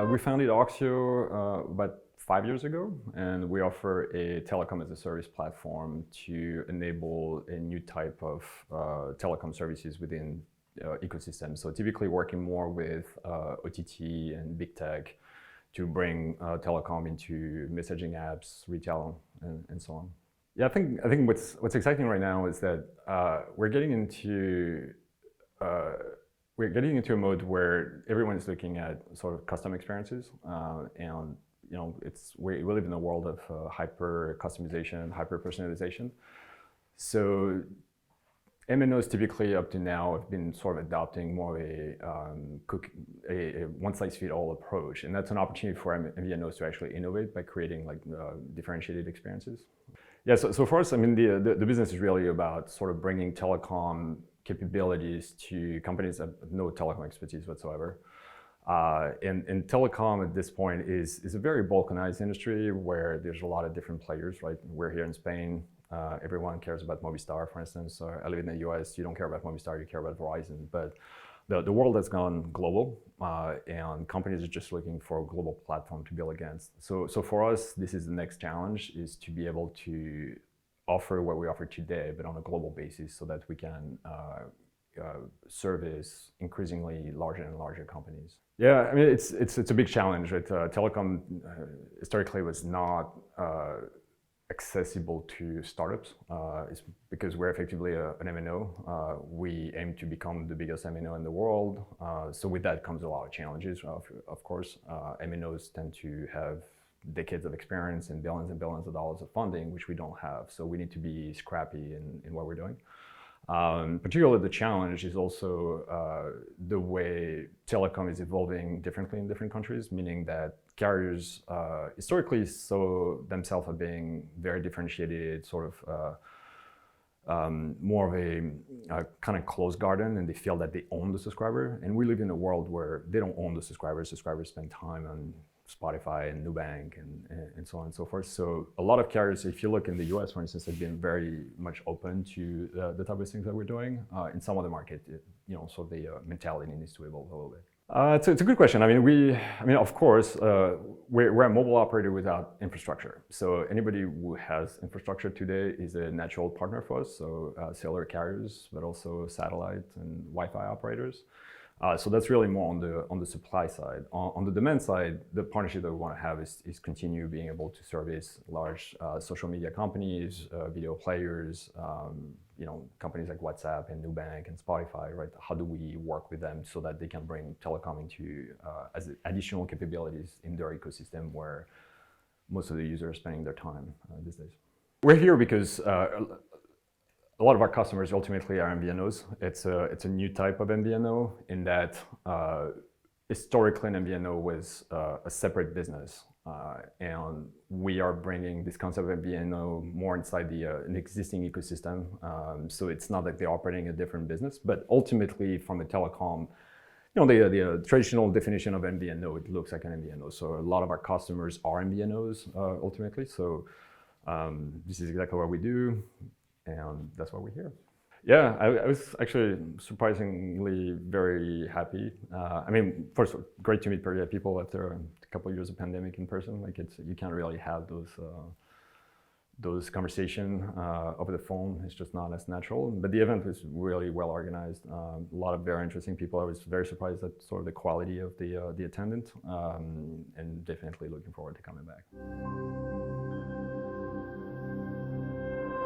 We founded Oxio about 5 years ago, and we offer a telecom as a service platform to enable a new type of telecom services within ecosystems. So typically working more with OTT and big tech to bring telecom into messaging apps, retail, and so on. Yeah, I think what's exciting right now is that we're getting into a mode where everyone is looking at sort of custom experiences, and we live in a world of hyper customization, hyper personalization. So MNOs typically up to now have been sort of adopting more of a one-size-fits-all approach, and that's an opportunity for MVNOs to actually innovate by creating like differentiated experiences. Yeah, so for us, I mean, the business is really about sort of bringing telecom capabilities to companies that have no telecom expertise whatsoever. And telecom at this point is a very balkanized industry where there's a lot of different players, right? We're here in Spain. Everyone cares about Movistar, for instance. I live in the US, you don't care about Movistar, you care about Verizon. But the world has gone global, and companies are just looking for a global platform to build against. So for us, this is the next challenge, is to be able to offer what we offer today, but on a global basis, so that we can service increasingly larger and larger companies. Yeah, I mean, it's a big challenge, right? Telecom historically was not accessible to startups. It's because we're effectively an MNO. We aim to become the biggest MNO in the world. So with that comes a lot of challenges, of course. MNOs tend to have decades of experience and billions of dollars of funding, which we don't have. So we need to be scrappy in what we're doing. Particularly the challenge is also the way telecom is evolving differently in different countries, meaning that carriers historically saw themselves as being very differentiated, sort of more of a kind of closed garden, and they feel that they own the subscriber. And we live in a world where they don't own the subscribers. Subscribers spend time on Spotify and Nubank and so on and so forth. So a lot of carriers, if you look in the US, for instance, have been very much open to the type of things that we're doing. In some other market, so the mentality needs to evolve a little bit. It's a good question. I mean, of course, we're a mobile operator without infrastructure. So anybody who has infrastructure today is a natural partner for us. So cellular carriers, but also satellite and Wi-Fi operators. So that's really more on the supply side. On the demand side, the partnership that we want to have is continue being able to service large social media companies, video players, companies like WhatsApp and Nubank and Spotify, right? How do we work with them so that they can bring telecom into as additional capabilities in their ecosystem where most of the users are spending their time these days? We're here because a lot of our customers ultimately are MVNOs. It's a new type of MVNO in that historically an MVNO was a separate business, and we are bringing this concept of MVNO more inside an existing ecosystem. So it's not like they're operating a different business, but ultimately from a telecom, the traditional definition of MVNO, it looks like an MVNO. So a lot of our customers are MVNOs ultimately. So this is exactly what we do. And that's why we're here. Yeah, I was actually surprisingly very happy. I mean, first, great to meet people after a couple of years of pandemic in person. Like you can't really have those conversations over the phone. It's just not as natural. But the event was really well organized. A lot of very interesting people. I was very surprised at sort of the quality of the attendance, and definitely looking forward to coming back.